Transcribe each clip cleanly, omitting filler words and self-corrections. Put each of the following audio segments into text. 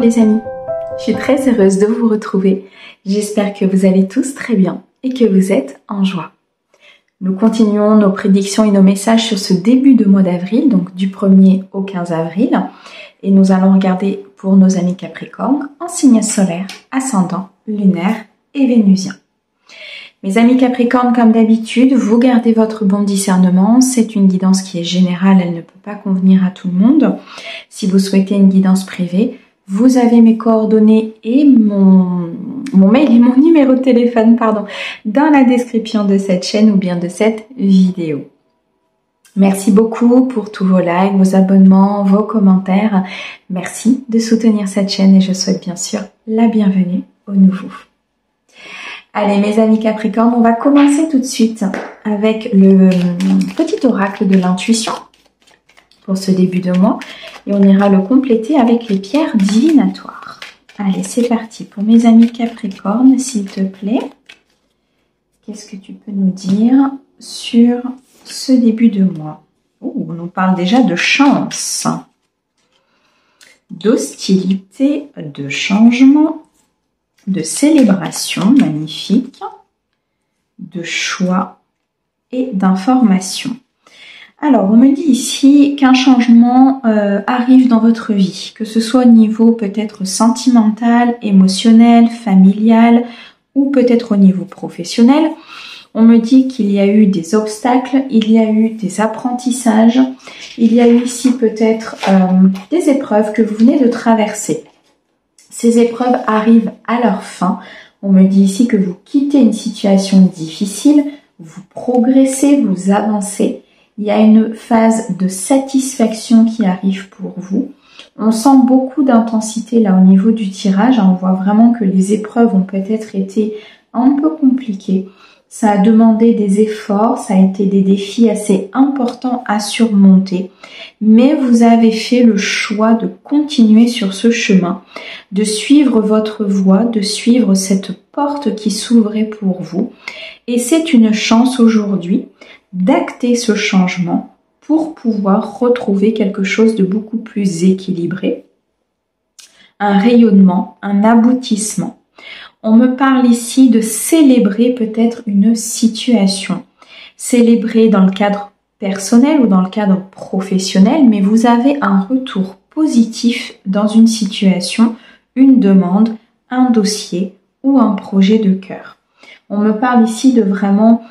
Les amis, je suis très heureuse de vous retrouver. J'espère que vous allez tous très bien et que vous êtes en joie. Nous continuons nos prédictions et nos messages sur ce début de mois d'avril, donc du 1er au 15 avril. Et nous allons regarder pour nos amis Capricornes en signe solaire, ascendant, lunaire et vénusien. Mes amis Capricornes, comme d'habitude, vous gardez votre bon discernement. C'est une guidance qui est générale, elle ne peut pas convenir à tout le monde. Si vous souhaitez une guidance privée, vous avez mes coordonnées et mon mail et mon numéro de téléphone, dans la description de cette chaîne ou bien de cette vidéo. Merci beaucoup pour tous vos likes, vos abonnements, vos commentaires. Merci de soutenir cette chaîne et je souhaite bien sûr la bienvenue aux nouveaux. Allez mes amis Capricornes, on va commencer tout de suite avec le petit oracle de l'intuition pour ce début de mois et on ira le compléter avec les pierres divinatoires. Allez, c'est parti pour mes amis Capricornes, s'il te plaît. Qu'est-ce que tu peux nous dire sur ce début de mois? Oh, on nous parle déjà de chance, d'hostilité, de changement, de célébration, magnifique, de choix et d'information. Alors, on me dit ici qu'un changement arrive dans votre vie, que ce soit au niveau peut-être sentimental, émotionnel, familial ou peut-être au niveau professionnel. On me dit qu'il y a eu des obstacles, il y a eu des apprentissages, il y a eu ici peut-être des épreuves que vous venez de traverser. Ces épreuves arrivent à leur fin. On me dit ici que vous quittez une situation difficile, vous progressez, vous avancez. Il y a une phase de satisfaction qui arrive pour vous. On sent beaucoup d'intensité là au niveau du tirage. On voit vraiment que les épreuves ont peut-être été un peu compliquées. Ça a demandé des efforts, ça a été des défis assez importants à surmonter. Mais vous avez fait le choix de continuer sur ce chemin, de suivre votre voie, de suivre cette porte qui s'ouvrait pour vous. Et c'est une chance aujourd'hui d'acter ce changement pour pouvoir retrouver quelque chose de beaucoup plus équilibré, un rayonnement, un aboutissement. On me parle ici de célébrer peut-être une situation, célébrer dans le cadre personnel ou dans le cadre professionnel, mais vous avez un retour positif dans une situation, une demande, un dossier ou un projet de cœur. On me parle ici de vraiment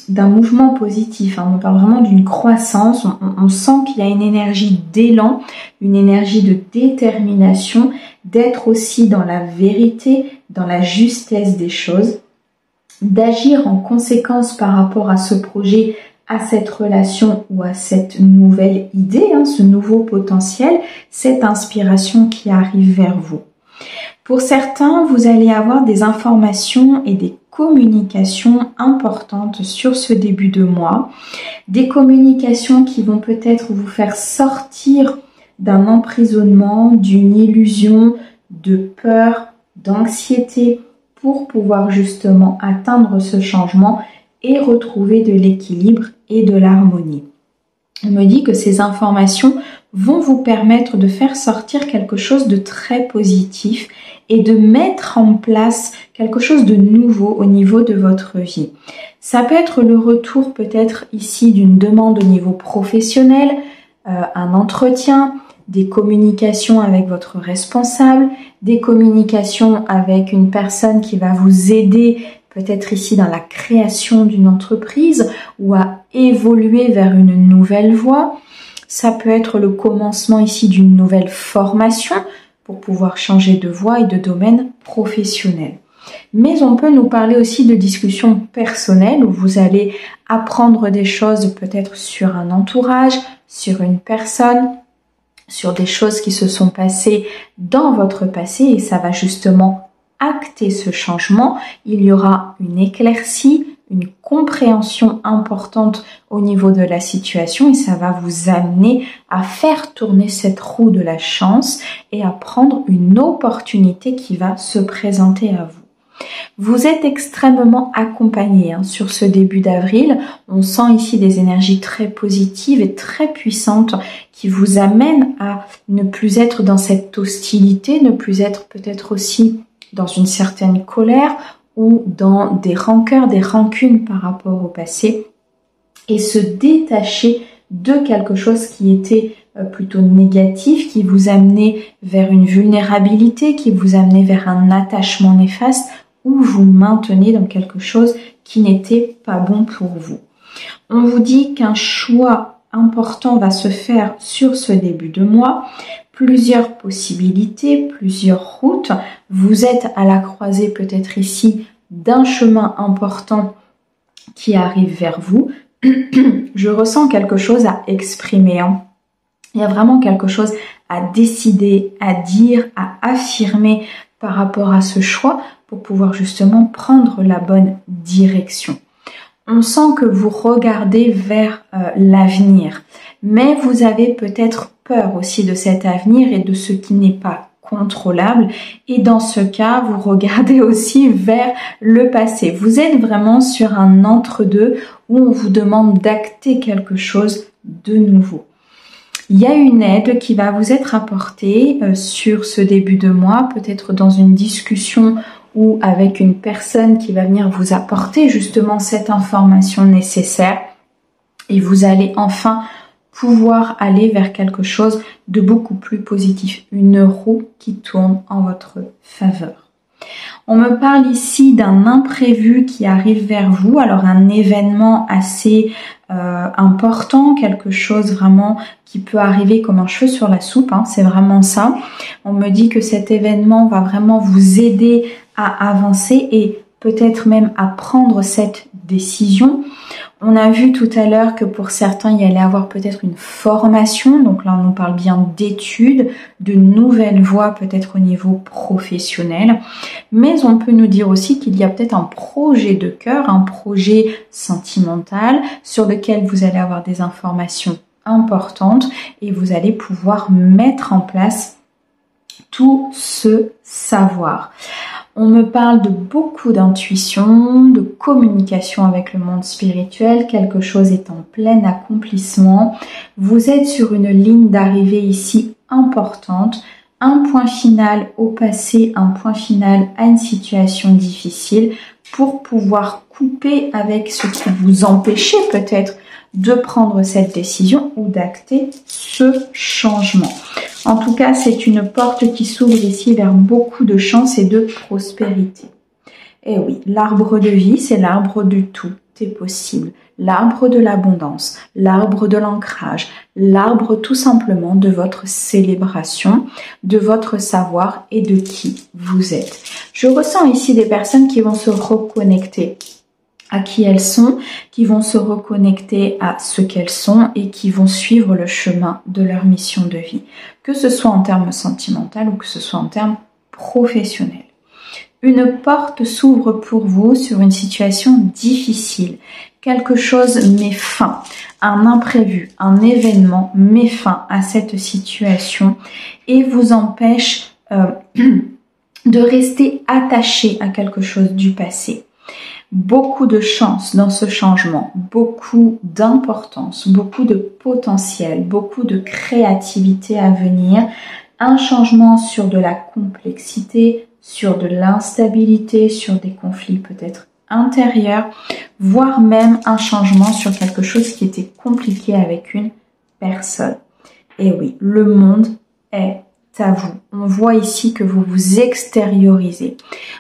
d'un mouvement positif, on me parle vraiment d'une croissance, on sent qu'il y a une énergie d'élan, une énergie de détermination, d'être aussi dans la vérité, dans la justesse des choses, d'agir en conséquence par rapport à ce projet, à cette relation ou à cette nouvelle idée, ce nouveau potentiel, cette inspiration qui arrive vers vous. Pour certains, vous allez avoir des informations et des communications importantes sur ce début de mois, des communications qui vont peut-être vous faire sortir d'un emprisonnement, d'une illusion, de peur, d'anxiété pour pouvoir justement atteindre ce changement et retrouver de l'équilibre et de l'harmonie. On me dit que ces informations vont vous permettre de faire sortir quelque chose de très positif et de mettre en place quelque chose de nouveau au niveau de votre vie. Ça peut être le retour peut-être ici d'une demande au niveau professionnel, un entretien, des communications avec votre responsable, des communications avec une personne qui va vous aider peut-être ici dans la création d'une entreprise ou à évoluer vers une nouvelle voie. Ça peut être le commencement ici d'une nouvelle formation pour pouvoir changer de voie et de domaine professionnel. Mais on peut nous parler aussi de discussions personnelles où vous allez apprendre des choses peut-être sur un entourage, sur une personne, sur des choses qui se sont passées dans votre passé et ça va justement acter ce changement. Il y aura une éclaircie, une compréhension importante au niveau de la situation et ça va vous amener à faire tourner cette roue de la chance et à prendre une opportunité qui va se présenter à vous. Vous êtes extrêmement accompagné sur ce début d'avril. On sent ici des énergies très positives et très puissantes qui vous amènent à ne plus être dans cette hostilité, ne plus être peut-être aussi dans une certaine colère ou dans des rancœurs, des rancunes par rapport au passé et se détacher de quelque chose qui était plutôt négatif, qui vous amenait vers une vulnérabilité, qui vous amenait vers un attachement néfaste ou vous maintenez dans quelque chose qui n'était pas bon pour vous. On vous dit qu'un choix important va se faire sur ce début de mois. Plusieurs possibilités, plusieurs routes. Vous êtes à la croisée peut-être ici d'un chemin important qui arrive vers vous. Je ressens quelque chose à exprimer. Il y a vraiment quelque chose à décider, à dire, à affirmer par rapport à ce choix pour pouvoir justement prendre la bonne direction. On sent que vous regardez vers l'avenir, mais vous avez peut-être peur aussi de cet avenir et de ce qui n'est pas contrôlable. Et dans ce cas, vous regardez aussi vers le passé. Vous êtes vraiment sur un entre-deux où on vous demande d'acter quelque chose de nouveau. Il y a une aide qui va vous être apportée sur ce début de mois, peut-être dans une discussion ou avec une personne qui va venir vous apporter justement cette information nécessaire et vous allez enfin pouvoir aller vers quelque chose de beaucoup plus positif, une roue qui tourne en votre faveur. On me parle ici d'un imprévu qui arrive vers vous, alors un événement assez important, quelque chose vraiment qui peut arriver comme un cheveu sur la soupe, c'est vraiment ça. On me dit que cet événement va vraiment vous aider à avancer et peut-être même à prendre cette décision. On a vu tout à l'heure que pour certains, il y allait avoir peut-être une formation. Donc là, on nous parle bien d'études, de nouvelles voies peut-être au niveau professionnel. Mais on peut nous dire aussi qu'il y a peut-être un projet de cœur, un projet sentimental sur lequel vous allez avoir des informations importantes et vous allez pouvoir mettre en place tout ce savoir. On me parle de beaucoup d'intuition, de communication avec le monde spirituel, quelque chose est en plein accomplissement. Vous êtes sur une ligne d'arrivée ici importante, un point final au passé, un point final à une situation difficile pour pouvoir couper avec ce qui vous empêchait peut-être de prendre cette décision ou d'acter ce changement. En tout cas, c'est une porte qui s'ouvre ici vers beaucoup de chance et de prospérité. Et oui, l'arbre de vie, c'est l'arbre du tout est possible. L'arbre de l'abondance, l'arbre de l'ancrage, l'arbre tout simplement de votre célébration, de votre savoir et de qui vous êtes. Je ressens ici des personnes qui vont se reconnecter à qui elles sont, qui vont se reconnecter à ce qu'elles sont et qui vont suivre le chemin de leur mission de vie, que ce soit en termes sentimentaux ou que ce soit en termes professionnels. Une porte s'ouvre pour vous sur une situation difficile. Quelque chose met fin, un imprévu, un événement met fin à cette situation et vous empêche de rester attaché à quelque chose du passé. Beaucoup de chance dans ce changement, beaucoup d'importance, beaucoup de potentiel, beaucoup de créativité à venir, un changement sur de la complexité, sur de l'instabilité, sur des conflits peut-être intérieurs, voire même un changement sur quelque chose qui était compliqué avec une personne. Et oui, le monde est à vous. On voit ici que vous vous extériorisez.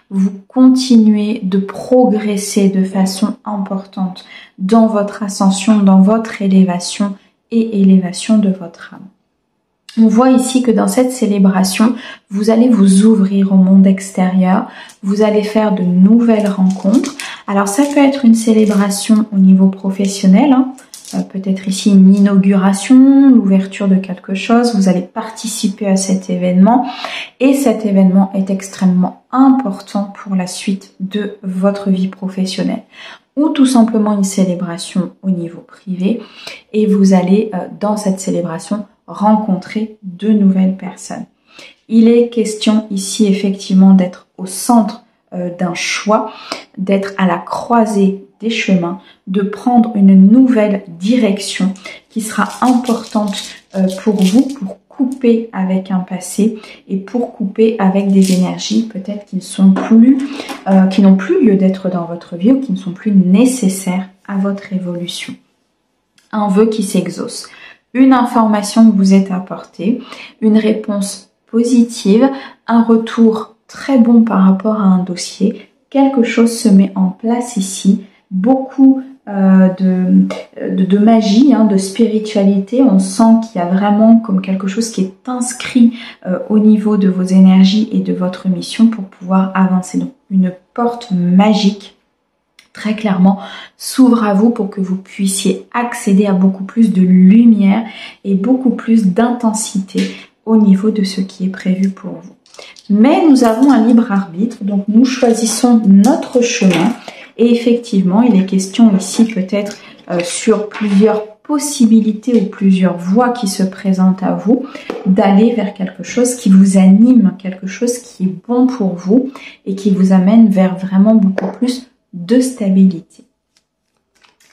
Vous continuez de progresser de façon importante dans votre ascension, dans votre élévation et élévation de votre âme. On voit ici que dans cette célébration, vous allez vous ouvrir au monde extérieur, vous allez faire de nouvelles rencontres. Alors ça peut être une célébration au niveau professionnel, peut-être ici une inauguration, l'ouverture de quelque chose, vous allez participer à cet événement et cet événement est extrêmement important pour la suite de votre vie professionnelle ou tout simplement une célébration au niveau privé et vous allez dans cette célébration rencontrer de nouvelles personnes. Il est question ici effectivement d'être au centre d'un choix, d'être à la croisée des chemins, de prendre une nouvelle direction qui sera importante pour vous, pour couper avec un passé et pour couper avec des énergies peut-être qui n'ont plus lieu d'être dans votre vie ou qui ne sont plus nécessaires à votre évolution. Un vœu qui s'exauce, une information que vous êtes apportée, une réponse positive, un retour très bon par rapport à un dossier, quelque chose se met en place ici, beaucoup de magie, de spiritualité. On sent qu'il y a vraiment comme quelque chose qui est inscrit au niveau de vos énergies et de votre mission pour pouvoir avancer. Donc une porte magique très clairement s'ouvre à vous pour que vous puissiez accéder à beaucoup plus de lumière et beaucoup plus d'intensité au niveau de ce qui est prévu pour vous. Mais nous avons un libre arbitre, donc nous choisissons notre chemin. Et effectivement, il est question ici peut-être sur plusieurs possibilités ou plusieurs voies qui se présentent à vous, d'aller vers quelque chose qui vous anime, quelque chose qui est bon pour vous et qui vous amène vers vraiment beaucoup plus de stabilité.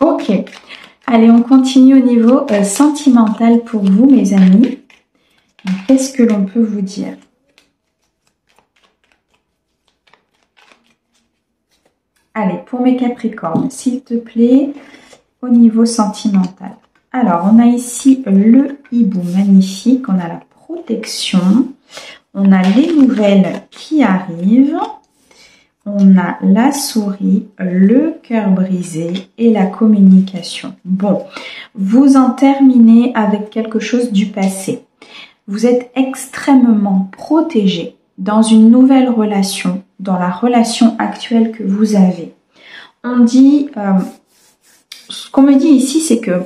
Ok, allez, on continue au niveau sentimental pour vous, mes amis. Qu'est-ce que l'on peut vous dire ? Allez, pour mes Capricornes, s'il te plaît, au niveau sentimental. Alors, on a ici le hibou magnifique, on a la protection, on a les nouvelles qui arrivent, on a la souris, le cœur brisé et la communication. Bon, vous en terminez avec quelque chose du passé. Vous êtes extrêmement protégé dans une nouvelle relation, dans la relation actuelle que vous avez. On dit, ce qu'on me dit ici, c'est que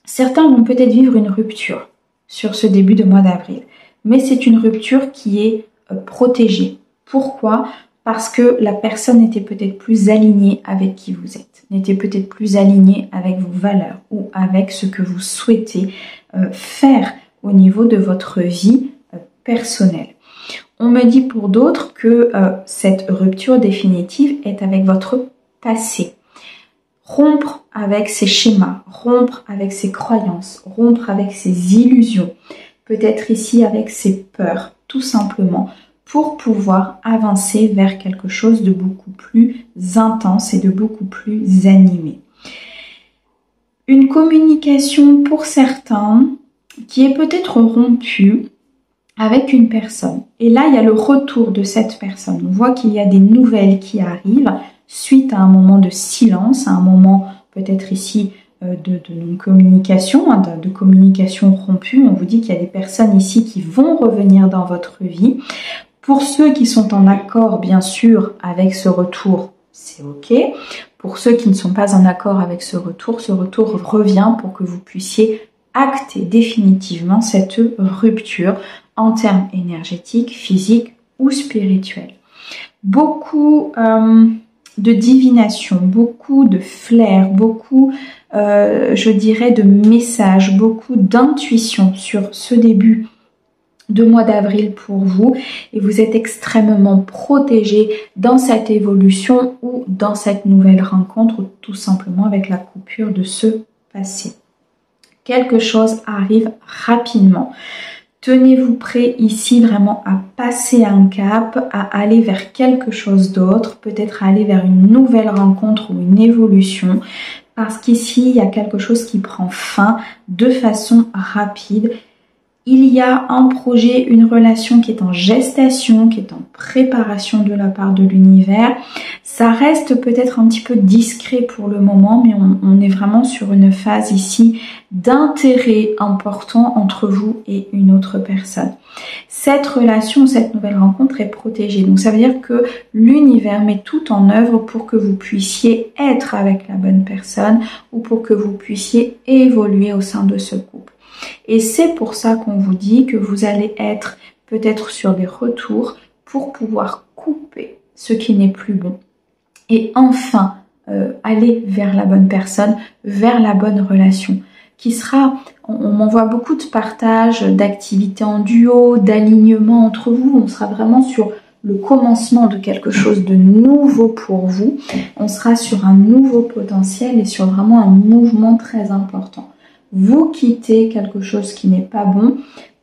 certains vont peut-être vivre une rupture sur ce début de mois d'avril, mais c'est une rupture qui est protégée. Pourquoi ? Parce que la personne était peut-être plus alignée avec qui vous êtes, n'était peut-être plus alignée avec vos valeurs ou avec ce que vous souhaitez faire au niveau de votre vie personnelle. On me dit pour d'autres que cette rupture définitive est avec votre passé. Rompre avec ses schémas, rompre avec ses croyances, rompre avec ses illusions, peut-être ici avec ses peurs, tout simplement, pour pouvoir avancer vers quelque chose de beaucoup plus intense et de beaucoup plus animé. Une communication pour certains qui est peut-être rompue avec une personne. Et là, il y a le retour de cette personne. On voit qu'il y a des nouvelles qui arrivent suite à un moment de silence, à un moment peut-être ici de non-communication, de communication rompue. On vous dit qu'il y a des personnes ici qui vont revenir dans votre vie. Pour ceux qui sont en accord, bien sûr, avec ce retour, c'est OK. Pour ceux qui ne sont pas en accord avec ce retour revient pour que vous puissiez acter définitivement cette rupture en termes énergétiques, physiques ou spirituels. Beaucoup de divination, beaucoup de flair, beaucoup, je dirais, de messages, beaucoup d'intuition sur ce début de mois d'avril pour vous, et vous êtes extrêmement protégé dans cette évolution ou dans cette nouvelle rencontre, ou tout simplement avec la coupure de ce passé. Quelque chose arrive rapidement. Tenez-vous prêt ici vraiment à passer un cap, à aller vers quelque chose d'autre, peut-être à aller vers une nouvelle rencontre ou une évolution, parce qu'ici, il y a quelque chose qui prend fin de façon rapide. Il y a un projet, une relation qui est en gestation, qui est en préparation de la part de l'univers. Ça reste peut-être un petit peu discret pour le moment, mais on est vraiment sur une phase ici d'intérêt important entre vous et une autre personne. Cette relation, cette nouvelle rencontre est protégée. Donc ça veut dire que l'univers met tout en œuvre pour que vous puissiez être avec la bonne personne ou pour que vous puissiez évoluer au sein de ce couple. Et c'est pour ça qu'on vous dit que vous allez être peut-être sur des retours pour pouvoir couper ce qui n'est plus bon et enfin aller vers la bonne personne, vers la bonne relation qui sera, on m'envoie beaucoup de partage, d'activités en duo, d'alignement entre vous, on sera vraiment sur le commencement de quelque chose de nouveau pour vous. On sera sur un nouveau potentiel et sur vraiment un mouvement très important. Vous quittez quelque chose qui n'est pas bon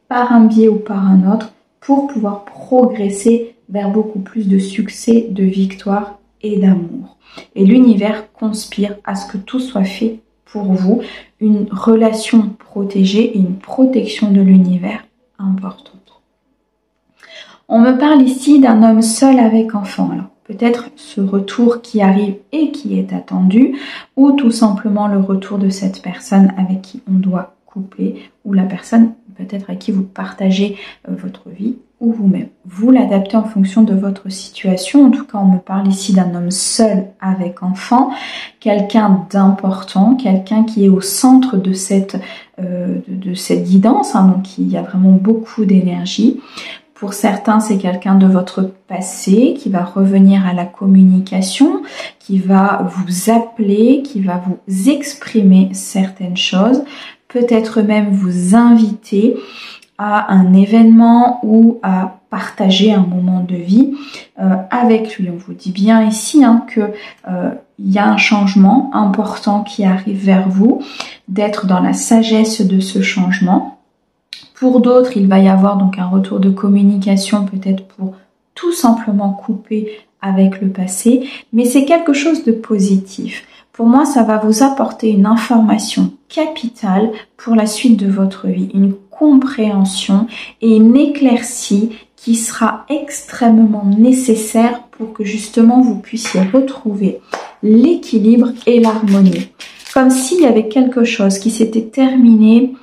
par un biais ou par un autre pour pouvoir progresser vers beaucoup plus de succès, de victoire et d'amour. Et l'univers conspire à ce que tout soit fait pour vous, une relation protégée et une protection de l'univers importante. On me parle ici d'un homme seul avec enfant. Alors peut-être ce retour qui arrive et qui est attendu, ou tout simplement le retour de cette personne avec qui on doit coupler, ou la personne peut-être avec qui vous partagez votre vie, ou vous-même. Vous l'adaptez en fonction de votre situation. En tout cas, on me parle ici d'un homme seul avec enfant, quelqu'un d'important, quelqu'un qui est au centre de cette guidance, hein, donc il y a vraiment beaucoup d'énergie. Pour certains, c'est quelqu'un de votre passé qui va revenir à la communication, qui va vous appeler, qui va vous exprimer certaines choses, peut-être même vous inviter à un événement ou à partager un moment de vie avec lui. On vous dit bien ici que il y a un changement important qui arrive vers vous, d'être dans la sagesse de ce changement. Pour d'autres, il va y avoir donc un retour de communication, peut-être pour tout simplement couper avec le passé, mais c'est quelque chose de positif. Pour moi, ça va vous apporter une information capitale pour la suite de votre vie, une compréhension et une éclaircie qui sera extrêmement nécessaire pour que justement vous puissiez retrouver l'équilibre et l'harmonie. Comme s'il y avait quelque chose qui s'était terminé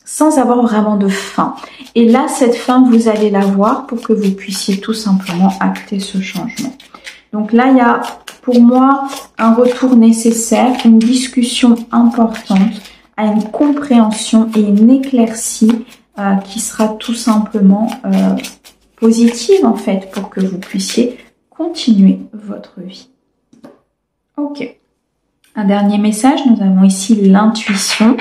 sans avoir vraiment de fin. Et là, cette fin, vous allez la voir pour que vous puissiez tout simplement acter ce changement. Donc là, il y a pour moi un retour nécessaire, une discussion importante, à une compréhension et une éclaircie qui sera tout simplement positive en fait pour que vous puissiez continuer votre vie. Ok. Un dernier message, nous avons ici l'intuition.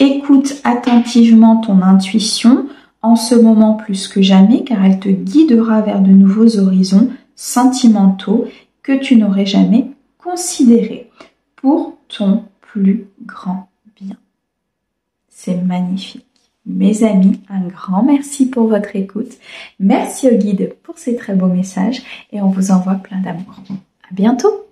Écoute attentivement ton intuition en ce moment plus que jamais car elle te guidera vers de nouveaux horizons sentimentaux que tu n'aurais jamais considérés pour ton plus grand bien. C'est magnifique. Mes amis, un grand merci pour votre écoute. Merci au guide pour ces très beaux messages et on vous envoie plein d'amour. À bientôt!